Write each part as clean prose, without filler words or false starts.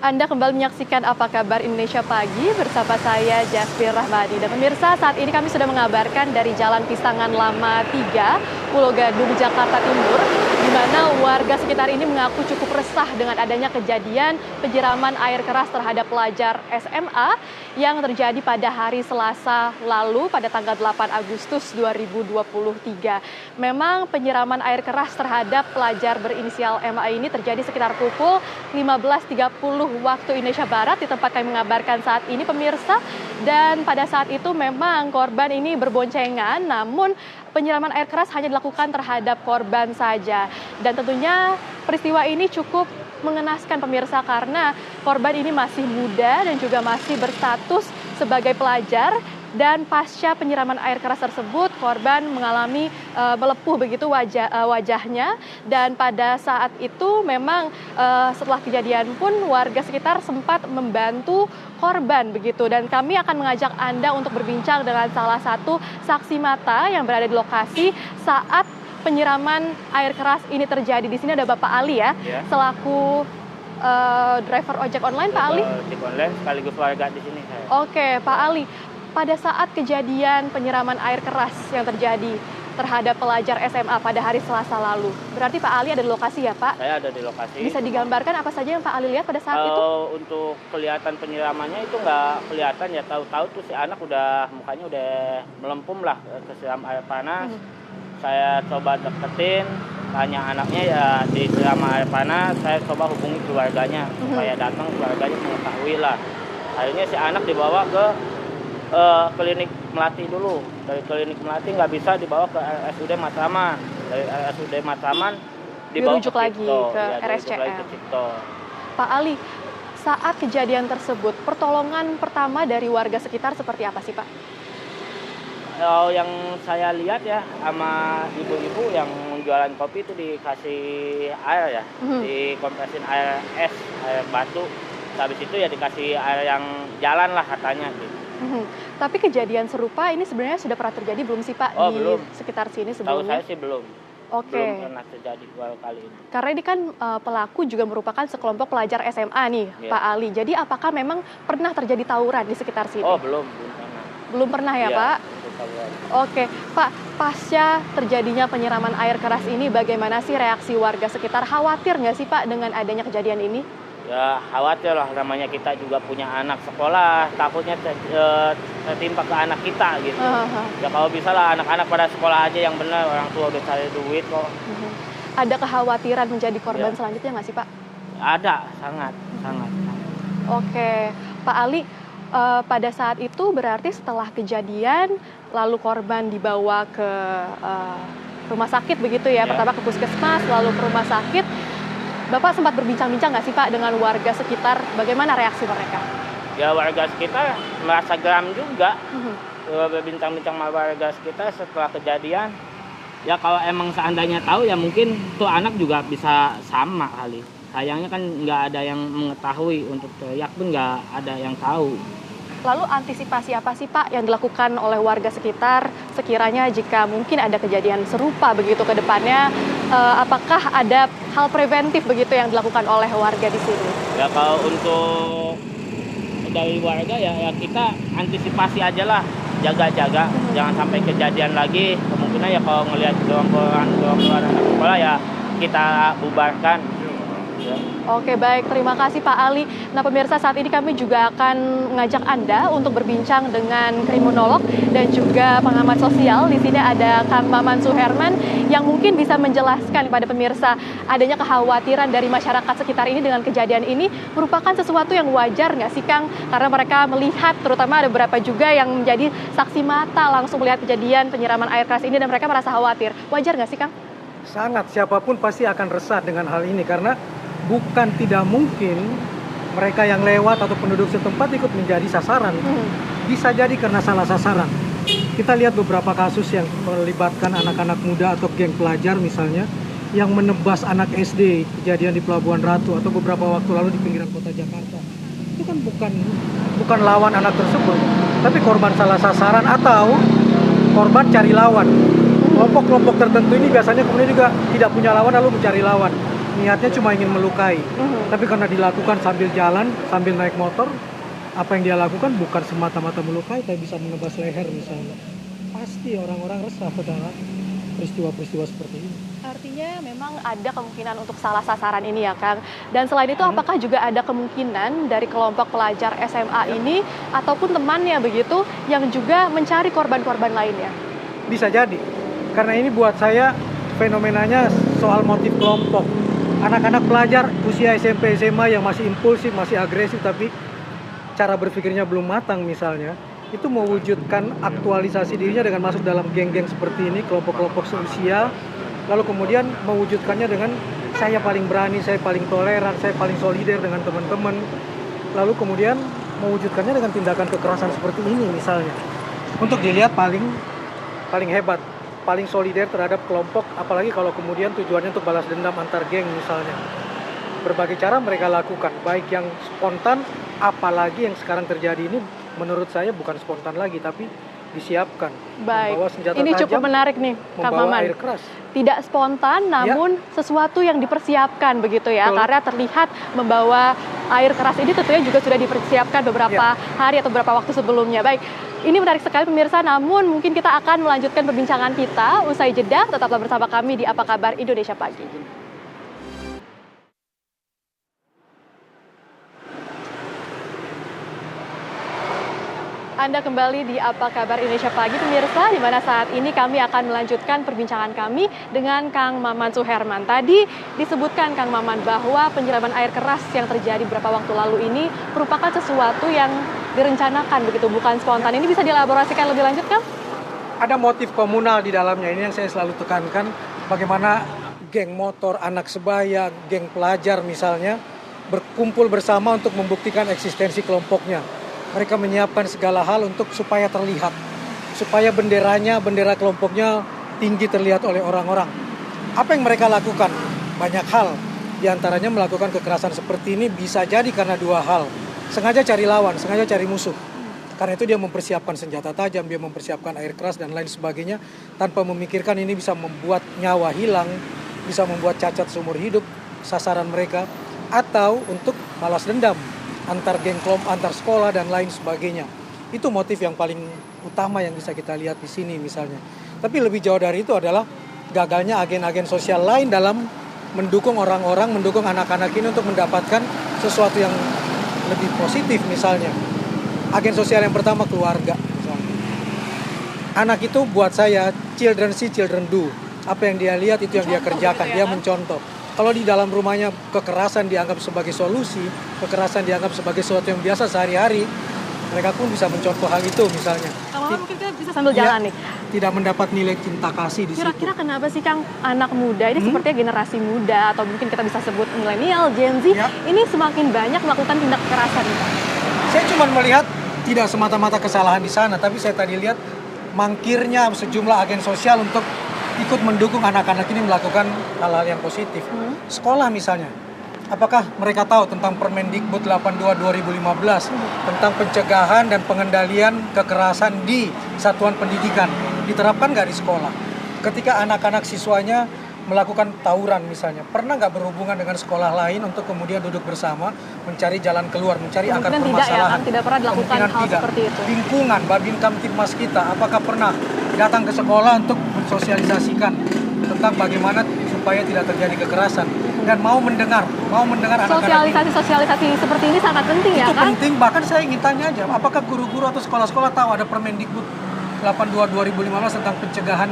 Anda kembali menyaksikan Apa Kabar Indonesia Pagi bersama saya Jasmine Rahmadi. Dan pemirsa, saat ini kami sudah mengabarkan dari Jalan Pisangan Lama 3, Pulau Gadung, Jakarta Timur, di mana warga sekitar ini mengaku cukup resah dengan adanya kejadian penyiraman air keras terhadap pelajar SMA yang terjadi pada hari Selasa lalu pada tanggal 8 Agustus 2023. Memang penyiraman air keras terhadap pelajar berinisial MA ini terjadi sekitar pukul 15.30 waktu Indonesia Barat di tempat kami mengabarkan saat ini, pemirsa. Dan pada saat itu memang korban ini berboncengan, namun penyiraman air keras hanya dilakukan terhadap korban saja. Dan tentunya peristiwa ini cukup mengenaskan, pemirsa, karena korban ini masih muda dan juga masih berstatus sebagai pelajar. Dan pasca penyiraman air keras tersebut, korban mengalami melepuh begitu wajahnya. Dan pada saat itu memang setelah kejadian pun warga sekitar sempat membantu korban begitu. Dan kami akan mengajak Anda untuk berbincang dengan salah satu saksi mata yang berada di lokasi saat penyiraman air keras ini terjadi. Di sini ada Bapak Ali ya. Selaku driver ojek online, Pak Ali. Ojek online sekaligus warga di sini saya. Oke, Pak Ali. Pada saat kejadian penyiraman air keras yang terjadi terhadap pelajar SMA pada hari Selasa lalu, berarti Pak Ali ada di lokasi ya, Pak? Saya ada di lokasi. Bisa digambarkan apa saja yang Pak Ali lihat pada saat itu? Kalau untuk kelihatan penyiramannya itu nggak kelihatan ya, tahu-tahu tuh si anak mukanya udah melempem lah kesiram air panas. Saya coba deketin, tanya anaknya ya disiram air panas, saya coba hubungi keluarganya supaya datang, keluarganya mengetahui lah. Akhirnya si anak dibawa ke klinik Melati dulu. Dari klinik Melati nggak bisa dibawa ke RSUD Matraman. Dari RSUD Matraman dibawa dirujuk ke lagi Cipto. ke Ya, RSCM. lagi ke Cipto. Pak Ali, saat kejadian tersebut, pertolongan pertama dari warga sekitar seperti apa sih, Pak? Yang saya lihat ya, sama ibu-ibu yang jualan kopi itu dikasih air ya, dikompresin air es, air batu. Habis itu ya dikasih air yang jalan lah katanya gitu. Tapi kejadian serupa ini sebenarnya sudah pernah terjadi belum sih, Pak, di belum. sekitar sini Tahu sebelumnya? saya sih belum. Oke. Belum pernah terjadi dua kali ini. Karena ini kan pelaku juga merupakan sekelompok pelajar SMA nih, Pak Ali. Jadi apakah memang pernah terjadi tawuran di sekitar sini? Belum pernah. Belum pernah ya, Pak? Belum tawuran. Oke, Pak, pasca terjadinya penyiraman air keras ini, bagaimana sih reaksi warga sekitar? Khawatir nggak sih, Pak, dengan adanya kejadian ini? Ya khawatir lah, namanya kita juga punya anak sekolah, takutnya tertimpa ke anak kita gitu. Ya kalau bisa lah anak-anak pada sekolah aja yang benar, orang tua udah cari duit kok. Ada kekhawatiran menjadi korban selanjutnya nggak sih, Pak? Ada, sangat. Oke, Pak Ali, pada saat itu berarti setelah kejadian, lalu korban dibawa ke rumah sakit begitu ya, pertama ke puskesmas, lalu ke rumah sakit. Bapak sempat berbincang-bincang nggak sih, Pak, dengan warga sekitar? Bagaimana reaksi mereka? Ya warga sekitar merasa geram juga. Berbincang-bincang sama warga sekitar setelah kejadian. Ya kalau emang seandainya tahu ya mungkin tuh anak juga bisa sama kali. Sayangnya kan nggak ada yang mengetahui, untuk teriak pun nggak ada yang tahu. Lalu antisipasi apa sih, Pak, yang dilakukan oleh warga sekitar sekiranya jika mungkin ada kejadian serupa begitu ke depannya? Apakah ada hal preventif begitu yang dilakukan oleh warga di sini? Ya kalau untuk dari warga ya kita antisipasi aja lah, jaga-jaga, jangan sampai kejadian lagi. Kemungkinan ya kalau ngelihat gerombolan anak sekolah ya kita bubarkan. Ya. Oke, baik, terima kasih Pak Ali. Nah, pemirsa, saat ini kami juga akan mengajak Anda untuk berbincang dengan kriminolog dan juga pengamat sosial. Di sini ada Kang Maman Suherman yang mungkin bisa menjelaskan kepada pemirsa adanya kekhawatiran dari masyarakat sekitar ini dengan kejadian ini merupakan sesuatu yang wajar nggak sih, Kang? Karena mereka melihat, terutama ada beberapa juga yang menjadi saksi mata langsung melihat kejadian penyiraman air keras ini dan mereka merasa khawatir. Wajar nggak sih, Kang? Sangat, siapapun pasti akan resah dengan hal ini karena bukan tidak mungkin mereka yang lewat atau penduduk setempat ikut menjadi sasaran. Bisa jadi karena salah sasaran. Kita lihat beberapa kasus yang melibatkan anak-anak muda atau geng pelajar misalnya yang menebas anak SD, kejadian di Pelabuhan Ratu atau beberapa waktu lalu di pinggiran kota Jakarta. Itu kan bukan lawan anak tersebut, tapi korban salah sasaran atau korban cari lawan. Kelompok-kelompok tertentu ini biasanya kemudian juga tidak punya lawan lalu mencari lawan. niatnya cuma ingin melukai. Tapi karena dilakukan sambil jalan, sambil naik motor, apa yang dia lakukan bukan semata-mata melukai, tapi bisa menebas leher misalnya. Pasti orang-orang resah pada peristiwa-peristiwa seperti ini. Artinya memang ada kemungkinan untuk salah sasaran ini ya Kang. Dan selain itu apakah juga ada kemungkinan dari kelompok pelajar SMA ini ataupun temannya begitu yang juga mencari korban-korban lainnya? Bisa jadi. Karena ini buat saya fenomenanya soal motif kelompok. Anak-anak pelajar usia SMP SMA yang masih impulsif, masih agresif, tapi cara berpikirnya belum matang misalnya, itu mewujudkan aktualisasi dirinya dengan masuk dalam geng-geng seperti ini, kelompok-kelompok seusia, lalu kemudian mewujudkannya dengan saya paling berani, saya paling toleran, saya paling solider dengan teman-teman, lalu kemudian mewujudkannya dengan tindakan kekerasan seperti ini misalnya, untuk dilihat paling hebat, paling solider terhadap kelompok, apalagi kalau kemudian tujuannya untuk balas dendam antar geng misalnya. Berbagai cara mereka lakukan, baik yang spontan, apalagi yang sekarang terjadi ini menurut saya bukan spontan lagi, tapi disiapkan. Baik, Membawa senjata ini tajam, cukup menarik nih Kang membawa Maman. air keras. Tidak spontan namun sesuatu yang dipersiapkan begitu ya. Betul. Karena terlihat membawa air keras ini tentunya juga sudah dipersiapkan beberapa hari atau beberapa waktu sebelumnya. Baik, ini menarik sekali pemirsa, namun mungkin kita akan melanjutkan perbincangan kita usai jeda. Tetaplah bersama kami di Apa Kabar Indonesia Pagi. Anda kembali di Apa Kabar Indonesia Pagi, pemirsa, di mana saat ini kami akan melanjutkan perbincangan kami dengan Kang Maman Suherman. Tadi disebutkan Kang Maman bahwa penyiraman air keras yang terjadi beberapa waktu lalu ini merupakan sesuatu yang direncanakan begitu, bukan spontan. Ini bisa dielaborasikan lebih lanjut, Kang? Ada motif komunal di dalamnya, ini yang saya selalu tekankan, bagaimana geng motor, anak sebaya, geng pelajar misalnya, berkumpul bersama untuk membuktikan eksistensi kelompoknya. Mereka menyiapkan segala hal untuk supaya terlihat, supaya benderanya, bendera kelompoknya tinggi terlihat oleh orang-orang. Apa yang mereka lakukan? Banyak hal, diantaranya melakukan kekerasan seperti ini bisa jadi karena dua hal. Sengaja cari lawan, sengaja cari musuh. Karena itu dia mempersiapkan senjata tajam, dia mempersiapkan air keras dan lain sebagainya, tanpa memikirkan ini bisa membuat nyawa hilang, bisa membuat cacat seumur hidup sasaran mereka, atau untuk balas dendam antar geng kelompok, antar sekolah dan lain sebagainya. Itu motif yang paling utama yang bisa kita lihat di sini misalnya. Tapi lebih jauh dari itu adalah gagalnya agen-agen sosial lain dalam mendukung orang-orang, mendukung anak-anak ini untuk mendapatkan sesuatu yang lebih positif misalnya. Agen sosial yang pertama keluarga misalnya. Anak itu buat saya children see, children do. Apa yang dia lihat itu yang dia kerjakan, dia mencontoh. Kalau di dalam rumahnya kekerasan dianggap sebagai solusi, kekerasan dianggap sebagai sesuatu yang biasa sehari-hari, mereka pun bisa mencontoh hal itu misalnya. Mungkin kita bisa sambil jalan nih. Tidak mendapat nilai cinta kasih di situ. Kira-kira kenapa sih Kang anak muda, ini sepertinya generasi muda atau mungkin kita bisa sebut milenial, Gen Z, ini semakin banyak melakukan tindak kekerasan? Saya cuma melihat tidak semata-mata kesalahan di sana, tapi saya tadi lihat mangkirnya sejumlah agen sosial untuk ikut mendukung anak-anak ini melakukan hal-hal yang positif. Sekolah misalnya, apakah mereka tahu tentang Permendikbud 82 2015 tentang pencegahan dan pengendalian kekerasan di satuan pendidikan? Diterapkan nggak di sekolah? Ketika anak-anak siswanya melakukan tawuran misalnya, pernah nggak berhubungan dengan sekolah lain untuk kemudian duduk bersama mencari jalan keluar, mencari akar permasalahan? Tidak pernah dilakukan hal seperti itu. Lingkungan, Babin Kamtibmas kita, apakah pernah datang ke sekolah untuk mensosialisasikan tentang bagaimana supaya tidak terjadi kekerasan dan mau mendengar anak-anak sosialisasi seperti ini sangat penting ya kan? Itu penting, bahkan saya ingin tanya aja, apakah guru-guru atau sekolah-sekolah tahu ada Permendikbud 82 2015 tentang pencegahan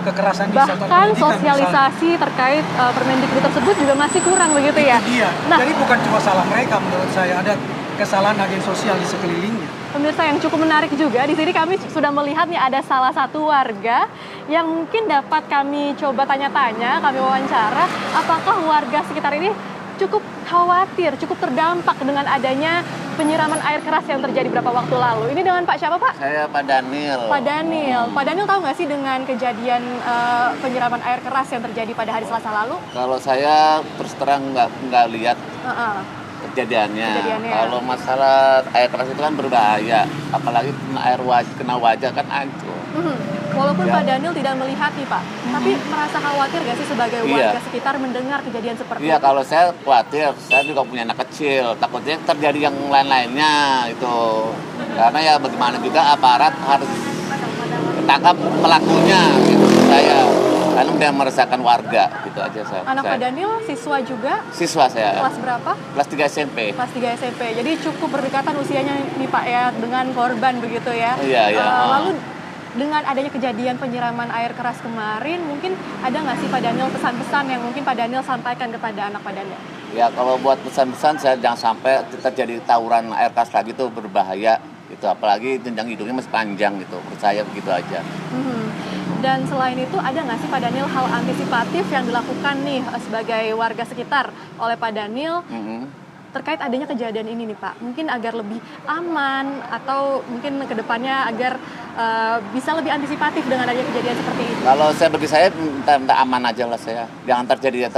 kekerasan di satuan pendidikan? Bahkan sosialisasi terkait Permendikbud tersebut juga masih kurang begitu ya? Itu dia. Nah, jadi bukan cuma salah mereka menurut saya, ada kesalahan agen sosial di sekelilingnya. Pemirsa, yang cukup menarik juga, di sini kami sudah melihat nih ada salah satu warga yang mungkin dapat kami coba tanya-tanya, kami wawancara, apakah warga sekitar ini cukup khawatir, cukup terdampak dengan adanya penyiraman air keras yang terjadi beberapa waktu lalu. Ini dengan Pak siapa, Pak? Saya Pak Daniel. Pak Daniel. Pak Daniel tahu nggak sih dengan kejadian penyiraman air keras yang terjadi pada hari Selasa lalu? Kalau saya terus terang nggak lihat kejadiannya. Kalau masalah air keras itu kan berbahaya, apalagi kena wajah kan hancur. Walaupun Ya. Pak Daniel tidak melihat nih Pak, tapi merasa khawatir gak sih sebagai Iya. warga sekitar mendengar kejadian seperti Iya, itu? kalau saya khawatir, saya juga punya anak kecil, takutnya terjadi yang lain-lainnya itu. Karena ya bagaimana juga aparat harus tangkap pelakunya gitu saya. Karena udah meresahkan warga gitu aja saya. Anak Pak Daniel siswa juga, Siswa saya, kelas berapa? kelas 3 SMP. Kelas 3 SMP. Jadi cukup berdekatan usianya nih Pak ya dengan korban begitu ya. Iya, iya. Lalu dengan adanya kejadian penyiraman air keras kemarin, mungkin ada nggak sih Pak Daniel pesan-pesan yang mungkin Pak Daniel sampaikan kepada anak Pak Daniel? Ya kalau buat pesan-pesan saya jangan sampai terjadi tawuran air keras lagi itu berbahaya gitu. Apalagi jenjang hidungnya masih panjang gitu. Menurut saya begitu aja. Dan selain itu ada nggak sih Pak Daniel hal antisipatif yang dilakukan nih sebagai warga sekitar oleh Pak Daniel terkait adanya kejadian ini nih Pak? Mungkin agar lebih aman atau mungkin kedepannya agar bisa lebih antisipatif dengan adanya kejadian seperti ini. Kalau saya bagi saya minta aman aja lah saya. Jangan terjadi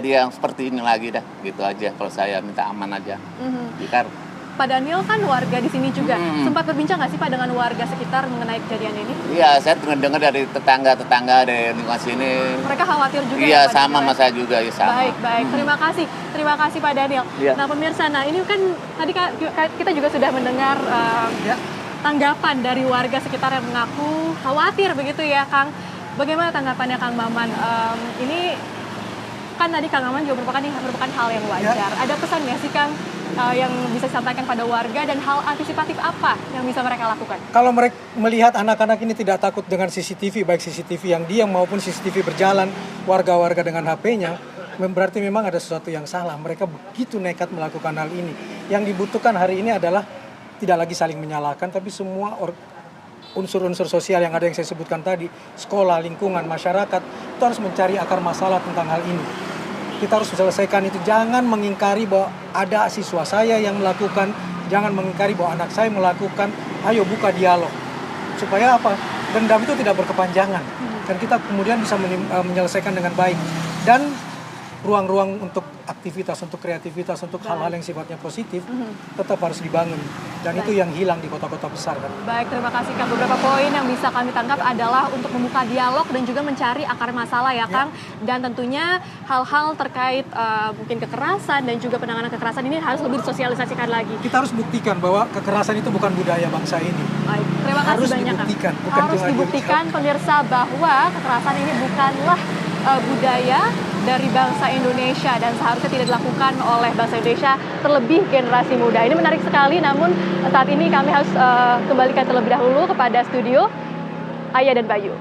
yang seperti ini lagi dah. Gitu aja kalau saya minta aman aja. Biar Pak Daniel kan warga di sini juga. Sempat berbincang nggak sih Pak dengan warga sekitar mengenai kejadian ini? iya, saya dengar dari tetangga-tetangga dari lingkungan sini. Mereka khawatir juga Iya, ya Pak sama Daniel? sama saya juga ya sama. Baik. Terima kasih Pak Daniel. Iya. Nah pemirsa, ini kan tadi kita juga sudah mendengar tanggapan dari warga sekitar yang mengaku khawatir begitu ya Kang. Bagaimana tanggapannya Kang Maman? Ini kan tadi Kang Maman juga merupakan hal yang wajar. Ada pesan nggak sih Kang yang bisa disampaikan pada warga dan hal antisipatif apa yang bisa mereka lakukan? Kalau mereka melihat anak-anak ini tidak takut dengan CCTV, baik CCTV yang diam maupun CCTV berjalan, warga-warga dengan HP-nya, berarti memang ada sesuatu yang salah. Mereka begitu nekat melakukan hal ini. Yang dibutuhkan hari ini adalah tidak lagi saling menyalahkan, tapi semua unsur-unsur sosial yang ada yang saya sebutkan tadi, sekolah, lingkungan, masyarakat, itu harus mencari akar masalah tentang hal ini. Kita harus selesaikan itu, jangan mengingkari bahwa ada siswa saya yang melakukan, jangan mengingkari bahwa anak saya melakukan, ayo buka dialog. Supaya apa? Dendam itu tidak berkepanjangan. Dan kita kemudian bisa menyelesaikan dengan baik. Dan ruang-ruang untuk aktivitas, untuk kreativitas, untuk hal-hal yang sifatnya positif tetap harus dibangun. Dan itu yang hilang di kota-kota besar kan. Baik, terima kasih Kang. Beberapa poin yang bisa kami tangkap adalah untuk membuka dialog dan juga mencari akar masalah ya Kang. Dan tentunya hal-hal terkait mungkin kekerasan dan juga penanganan kekerasan ini harus lebih disosialisasikan lagi. Kita harus buktikan bahwa kekerasan itu bukan budaya bangsa ini. Baik, terima kasih Harus banyak dibuktikan, Kang. bukan Harus cuma dibuktikan pemirsa bahwa kekerasan ini bukanlah budaya dari bangsa Indonesia dan seharusnya tidak dilakukan oleh bangsa Indonesia, terlebih generasi muda. Ini menarik sekali, namun saat ini kami harus kembalikan terlebih dahulu kepada studio Ayah dan Bayu.